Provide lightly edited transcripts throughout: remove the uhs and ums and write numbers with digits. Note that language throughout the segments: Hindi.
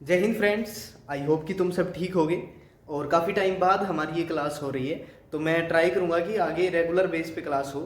जय हिंद फ्रेंड्स। आई होप कि तुम सब ठीक होगे और काफ़ी टाइम बाद हमारी ये क्लास हो रही है। तो मैं ट्राई करूँगा कि आगे रेगुलर बेस पे क्लास हो।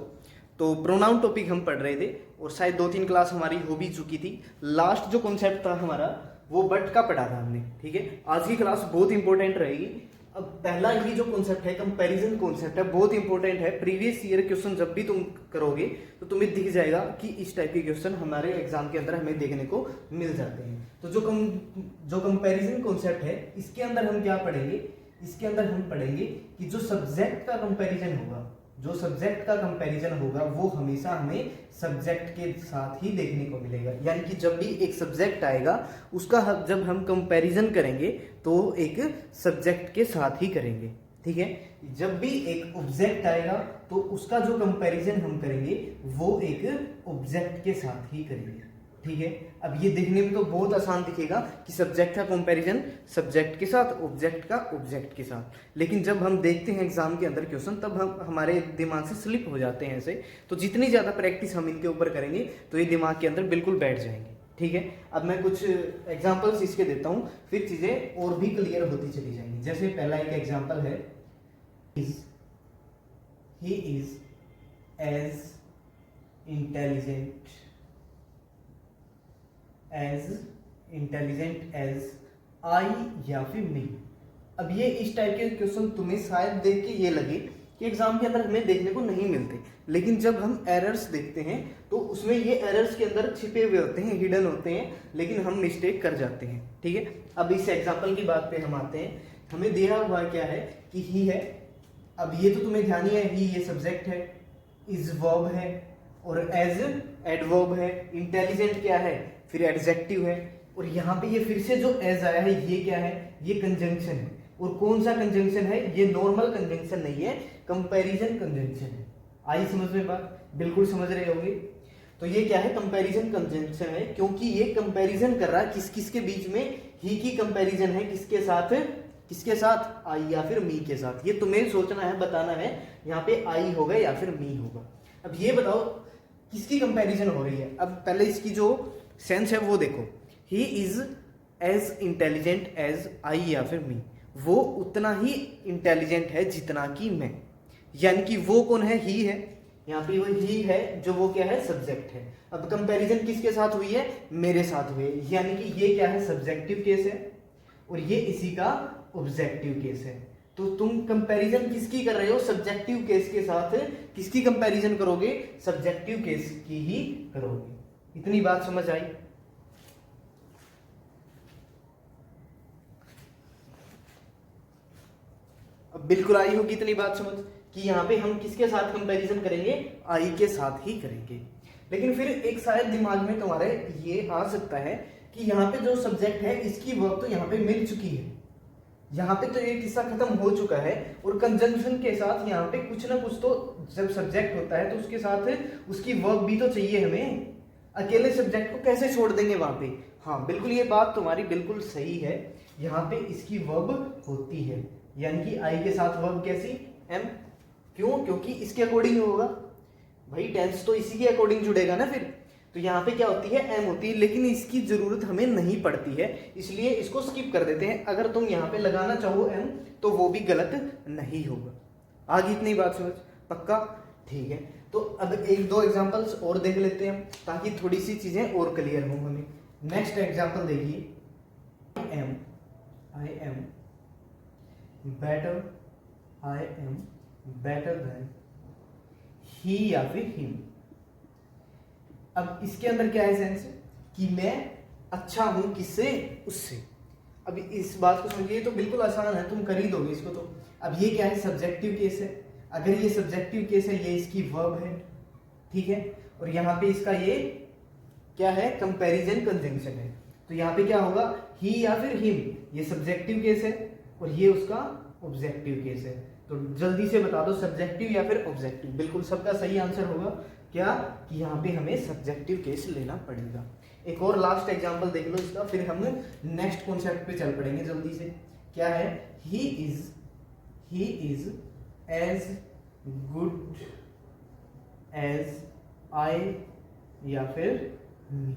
तो प्रोनाउन टॉपिक हम पढ़ रहे थे और शायद 2-3 क्लास हमारी हो भी चुकी थी। लास्ट जो कॉन्सेप्ट था हमारा वो बट का पढ़ा था हमने। ठीक है, आज की क्लास बहुत इंपॉर्टेंट रहेगी। अब पहला ही जो कॉन्सेप्ट है कंपैरिजन कॉन्सेप्ट है, बहुत इंपॉर्टेंट है। प्रीवियस ईयर क्वेश्चन जब भी तुम करोगे तो तुम्हें दिख जाएगा कि इस टाइप के क्वेश्चन हमारे एग्जाम के अंदर हमें देखने को मिल जाते हैं। तो जो कंपैरिजन कॉन्सेप्ट है इसके अंदर हम क्या पढ़ेंगे, इसके अंदर हम पढ़ेंगे कि जो सब्जेक्ट का कंपैरिजन होगा, जो सब्जेक्ट का कंपैरिजन होगा वो हमेशा हमें सब्जेक्ट के साथ ही देखने को मिलेगा। यानी कि जब भी एक सब्जेक्ट आएगा उसका जब हम कंपैरिजन करेंगे तो एक सब्जेक्ट के साथ ही करेंगे। ठीक है, जब भी एक ऑब्जेक्ट आएगा तो उसका जो कंपैरिजन हम करेंगे वो एक ऑब्जेक्ट के साथ ही करेंगे। ठीक है, अब ये देखने में तो बहुत आसान दिखेगा कि सब्जेक्ट का कंपैरिजन सब्जेक्ट के साथ, ऑब्जेक्ट का ऑब्जेक्ट के साथ, लेकिन जब हम देखते हैं एग्जाम के अंदर क्वेश्चन तब हम हमारे दिमाग से स्लिप हो जाते हैं ऐसे। तो जितनी ज़्यादा प्रैक्टिस हम इनके ऊपर करेंगे तो ये दिमाग के अंदर बिल्कुल बैठ जाएंगे। ठीक है, अब मैं कुछ एग्जाम्पल्स इसके देता हूँ, फिर चीज़ें और भी क्लियर होती चली जाएंगी। जैसे पहला एक एग्जाम्पल है, he is as intelligent as I या फिर मी। अब ये इस टाइप के क्वेश्चन तुम्हें शायद देख के ये लगे कि एग्जाम के अंदर हमें देखने को नहीं मिलते, लेकिन जब हम एरर्स देखते हैं तो उसमें ये एरर्स के अंदर छिपे हुए होते हैं, हिडन होते हैं, लेकिन हम मिस्टेक कर जाते हैं। ठीक है, अब इस एग्जाम्पल की बात पे हम आते हैं। हमें दिया हुआ क्या है कि ही है। अब ये तो तुम्हें ध्यान ही है, ही ये सब्जेक्ट है, इज वर्ब है और एज एडवर्ब है। इंटेलिजेंट क्या है, फिर एडजेक्टिव है, और यहाँ पे ये फिर से जो एज आया है ये क्या है, ये कंजंक्शन है। और कौन सा कंजंक्शन है, ये नॉर्मल कंजंक्शन नहीं है, कंपैरिजन कंजंक्शन है। आई समझ में बात, बिल्कुल समझ रहे होंगे। तो ये क्या है, कंपैरिजन कंजंक्शन है, क्योंकि ये कंपैरिजन कर रहा है किस किस के बीच में, ही की कंपैरिजन है किसके साथ, किसके साथ, आई या फिर मी के साथ। ये तुम्हें सोचना है, बताना है यहाँ पे आई होगा या फिर मी होगा। अब ये बताओ किसकी कंपैरिजन हो रही है। अब पहले इसकी जो सेंस है वो देखो, he is as intelligent as I या फिर मी। वो उतना ही इंटेलिजेंट है जितना कि मैं। यानी कि वो कौन है, ही है, यहाँ पे वो ही है जो वो क्या है, सब्जेक्ट है। अब कंपैरिजन किसके साथ हुई है, मेरे साथ हुई है, यानी कि ये क्या है, सब्जेक्टिव केस है और ये इसी का ऑब्जेक्टिव केस है। तो तुम कंपैरिजन किसकी कर रहे हो, सब्जेक्टिव केस के साथ। किसकी कंपैरिजन करोगे, सब्जेक्टिव केस की ही करोगे। इतनी बात समझ आई। अब बिल्कुल आई होगी इतनी बात समझ कि यहाँ पे हम किसके साथ कंपैरिजन करेंगे, आई के साथ ही करेंगे। लेकिन फिर एक शायद दिमाग में तुम्हारे ये आ सकता है कि यहाँ पे जो सब्जेक्ट है इसकी वर्ब तो यहाँ पे मिल चुकी है, यहाँ पे तो ये किस्सा खत्म हो चुका है, और कंजंक्शन के साथ यहाँ पे कुछ ना कुछ तो, जब सब्जेक्ट होता है तो उसके साथ उसकी वर्ब भी तो चाहिए हमें। अकेले सब्जेक्ट को कैसे छोड़ देंगे वहां पे। हाँ बिल्कुल, ये बात तुम्हारी बिल्कुल सही है, यहाँ पे इसकी वर्ब होती है, यानी कि आई के साथ वर्ब कैसी, एम। क्यों, क्योंकि इसके अकॉर्डिंग होगा भाई, टेंस तो इसी के अकॉर्डिंग जुड़ेगा ना फिर। तो यहाँ पे क्या होती है, एम होती है, लेकिन इसकी जरूरत हमें नहीं पड़ती है, इसलिए इसको स्किप कर देते हैं। अगर तुम यहाँ पे लगाना चाहो एम तो वो भी गलत नहीं होगा। आगे इतनी बात समझ, पक्का, ठीक है। तो अब एक दो एग्जांपल्स और देख लेते हैं ताकि थोड़ी सी चीजें और क्लियर हो हमें। नेक्स्ट एग्जांपल देखिए, I am better, I am better than he या फिर हिम। अब इसके अंदर क्या है सेंस, कि मैं अच्छा हूं किससे, उससे। अब इस बात को समझिए, तो बिल्कुल आसान है, तुम कर ही दोगे इसको। तो अब ये क्या है, सब्जेक्टिव केस है। अगर ये सब्जेक्टिव केस है, ये इसकी वर्ब है, ठीक है, और यहाँ पे इसका ये क्या है, कंपैरिजन कंजंक्शन है। तो यहाँ पे क्या होगा, ही या फिर हिम, ये सब्जेक्टिव केस है और ये उसका ऑब्जेक्टिव केस है। तो जल्दी से बता दो, सब्जेक्टिव या फिर ऑब्जेक्टिव। बिल्कुल सबका सही आंसर होगा क्या, कि यहाँ पे हमें सब्जेक्टिव केस लेना पड़ेगा। एक और लास्ट एग्जांपल देख लो इसका, फिर हम नेक्स्ट कॉन्सेप्ट पे चल पड़ेंगे जल्दी से। क्या है, he is as good as I या फिर मी।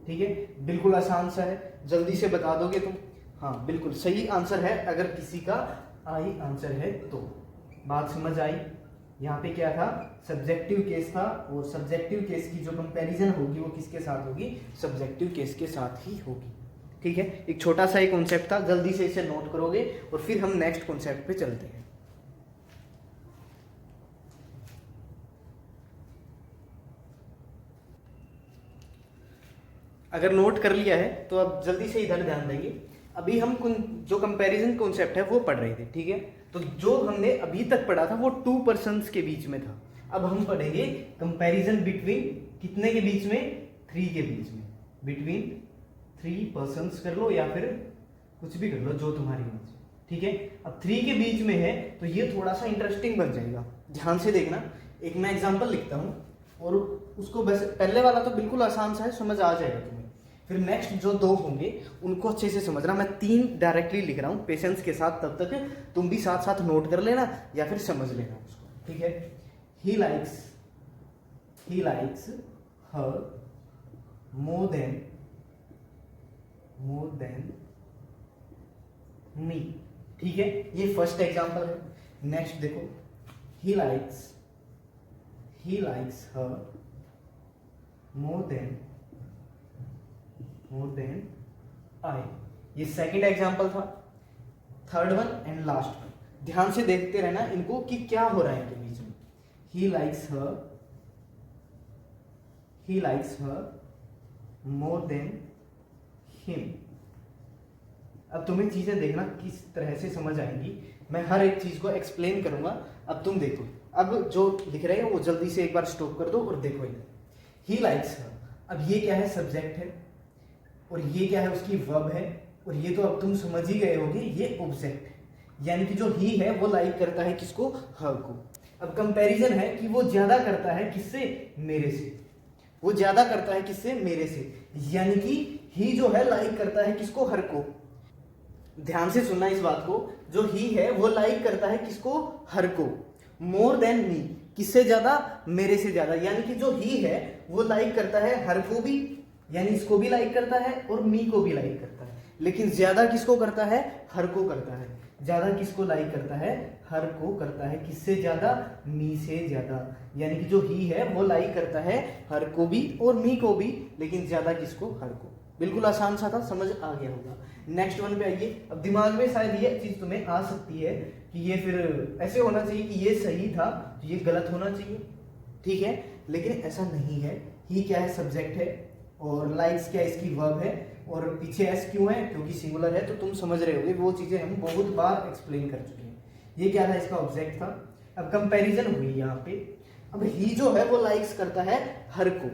ठीक है, बिल्कुल आसान सा है, जल्दी से बता दोगे तुम। हाँ बिल्कुल सही आंसर है, अगर किसी का आई आंसर है तो। बात समझ आई? यहाँ पे क्या था, सब्जेक्टिव केस था, और सब्जेक्टिव केस की जो कंपैरिजन होगी वो किसके साथ होगी, सब्जेक्टिव केस के साथ ही होगी। ठीक है, एक छोटा सा एक कॉन्सेप्ट था, जल्दी से इसे नोट करोगे और फिर हम नेक्स्ट कॉन्सेप्ट पे चलते हैं। अगर नोट कर लिया है तो अब जल्दी से इधर ध्यान देंगे। अभी हम जो कंपैरिजन कॉन्सेप्ट है वो पढ़ रहे थे, ठीक है। तो जो हमने अभी तक पढ़ा था वो टू पर्सन्स के बीच में था। अब हम पढ़ेंगे कंपैरिजन बिटवीन कितने के बीच में, थ्री के बीच में, बिटवीन थ्री पर्सन्स कर लो या फिर कुछ भी कर लो जो तुम्हारी मर्जी, ठीक है। अब थ्री के बीच में है तो ये थोड़ा सा इंटरेस्टिंग बन जाएगा, ध्यान से देखना। एक मैं एग्जांपल लिखता हूँ और उसको बस, पहले वाला तो बिल्कुल आसान सा है, समझ आ जाएगा तुम्हें। फिर नेक्स्ट जो दो होंगे उनको अच्छे से समझना। मैं तीन डायरेक्टली लिख रहा हूँ पेशेंस के साथ, तब तक तुम भी साथ साथ नोट कर लेना या फिर समझ लेना उसको, ठीक है। He likes her more than me, ठीक है, ये फर्स्ट एग्जांपल है। नेक्स्ट देखो, he likes her more then I, ये सेकंड एग्जांपल था। Third one and last one, ध्यान से देखते रहना इनको कि क्या हो रहा है इनके बीच में। He likes her more than him. अब तुम्हें चीजें देखना किस तरह से समझ आएंगी, मैं हर एक चीज को एक्सप्लेन करूंगा। अब तुम देखो, अब जो लिख रहे हैं वो जल्दी से एक बार स्टॉप कर दो और देखो इधर। ही लाइक्स हर, अब ये क्या है, सब्जेक्ट है, और ये क्या है, उसकी वर्ब है, और ये तो अब तुम समझ ही गए होगे ये ऑब्जेक्ट है। यानी कि जो ही है वो लाइक करता है किसको, हर को। अब कंपैरिजन है कि वो ज्यादा करता है किससे, मेरे से, वो ज्यादा करता है किससे, मेरे से। यानी कि ही जो है लाइक करता है किसको, हर को। ध्यान से सुनना इस बात को, जो ही है वो लाइक करता है किसको, हर को। मोर देन मी, किससे ज्यादा, मेरे से ज्यादा। यानी कि जो ही है वो लाइक करता है हर को भी, यानी इसको भी लाइक करता है और मी को भी लाइक करता है, लेकिन ज्यादा किसको करता है, हर को करता है। ज्यादा किसको लाइक करता है, हर को करता है, किससे ज्यादा, मी से ज्यादा। यानी कि जो ही है वो लाइक करता है हर को भी और मी को भी, लेकिन ज्यादा किसको, हर को। बिल्कुल आसान सा था, समझ आ गया होगा। नेक्स्ट वन पे आइए। अब दिमाग में शायद ये चीज तुम्हें आ सकती है कि ये फिर ऐसे होना चाहिए कि ये सही था तो ये गलत होना चाहिए, ठीक है, लेकिन ऐसा नहीं है। ही क्या है, सब्जेक्ट है, और लाइक्स क्या है, इसकी वर्ब है, और पीछे एस क्यों है, क्योंकि सिंगुलर है। तो तुम समझ रहे होगे, वो चीजें हम बहुत बार एक्सप्लेन कर चुके हैं। ये क्या था, इसका ऑब्जेक्ट था। अब कंपैरिजन हुई यहाँ पे। अब ही जो है वो लाइक्स करता है हर को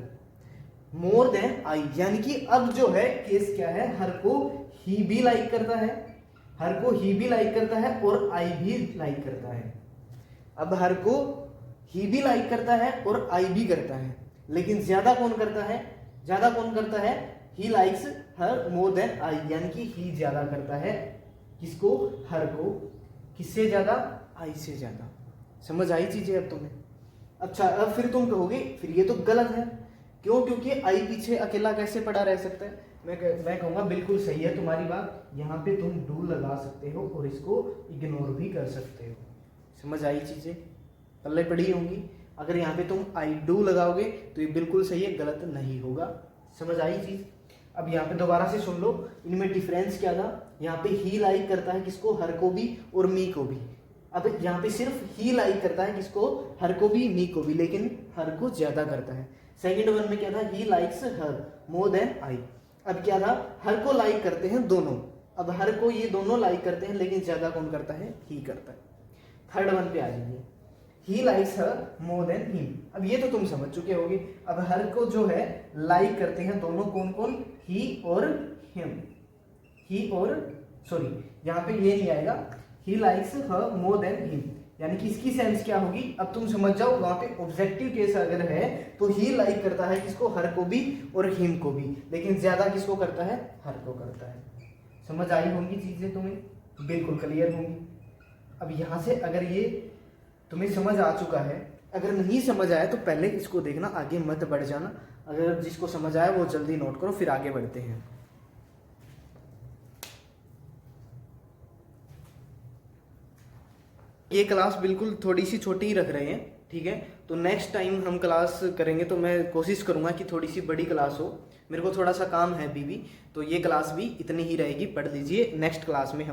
मोर देन आई, यानी कि अब जो है केस क्या है, हर को ही भी लाइक करता है, हर को ही भी लाइक करता है और आई भी लाइक करता है। अब हर को ही भी लाइक करता है और आई भी करता है, लेकिन ज्यादा कौन करता है, ज्यादा कौन करता है, he likes her more then I, यानी कि ही ज्यादा करता है किसको, हर को। किससे ज्यादा, आई से ज्यादा। समझ आई चीजें अब तुम्हें? अच्छा, अब फिर तुम कहोगे फिर ये तो गलत है, क्यों, क्योंकि आई पीछे अकेला कैसे पड़ा रह सकता है। मैं कहूँगा बिल्कुल सही है तुम्हारी बात, यहाँ पे तुम डू लगा सकते हो और इसको इग्नोर भी कर सकते हो। समझ आई चीजें, पल्ले पड़ी होंगी। अगर यहाँ पे तुम आई डू लगाओगे तो ये बिल्कुल सही है, गलत नहीं होगा। समझ आई चीज? अब यहाँ पे दोबारा से सुन लो, इनमें डिफरेंस क्या था। यहाँ पे ही लाइक करता है किसको, हर को भी और मी को भी। अब यहाँ पे सिर्फ ही लाइक करता है किसको, हर को भी, मी को भी, लेकिन हर को ज्यादा करता है। सेकंड वन में क्या था, he likes her more then I. अब क्या था, हर को लाइक करते हैं दोनों। अब हर को ये दोनों लाइक करते हैं, लेकिन ज्यादा कौन करता है, ही करता है। थर्ड वन पे आ जाइए, he likes her more than him. अब ये तो तुम समझ चुके होगे। अब हर को जो है लाइक करते हैं दोनों, कौन कौन, ही और हिम। ही और, सॉरी यहाँ पे ये नहीं आएगा, he likes her more than him, यानी कि इसकी सेंस क्या होगी, अब तुम समझ जाओ। वहां पे ऑब्जेक्टिव केस अगर है तो ही लाइक करता है किसको, हर को भी और हिम को भी, लेकिन ज्यादा किसको करता है, हर को करता है। समझ आई होंगी चीजें तुम्हें, बिल्कुल क्लियर होंगी। अब यहां से अगर ये तुम्हें समझ आ चुका है, अगर नहीं समझ आया तो पहले इसको देखना, आगे मत बढ़ जाना। अगर जिसको समझ आए वो जल्दी नोट करो, फिर आगे बढ़ते हैं। ये क्लास बिल्कुल थोड़ी सी छोटी ही रख रहे हैं, ठीक है। तो नेक्स्ट टाइम हम क्लास करेंगे तो मैं कोशिश करूँगा कि थोड़ी सी बड़ी क्लास हो। मेरे को थोड़ा सा काम है अभी भी, तो ये क्लास भी इतनी ही रहेगी, पढ़ लीजिए। नेक्स्ट क्लास में हम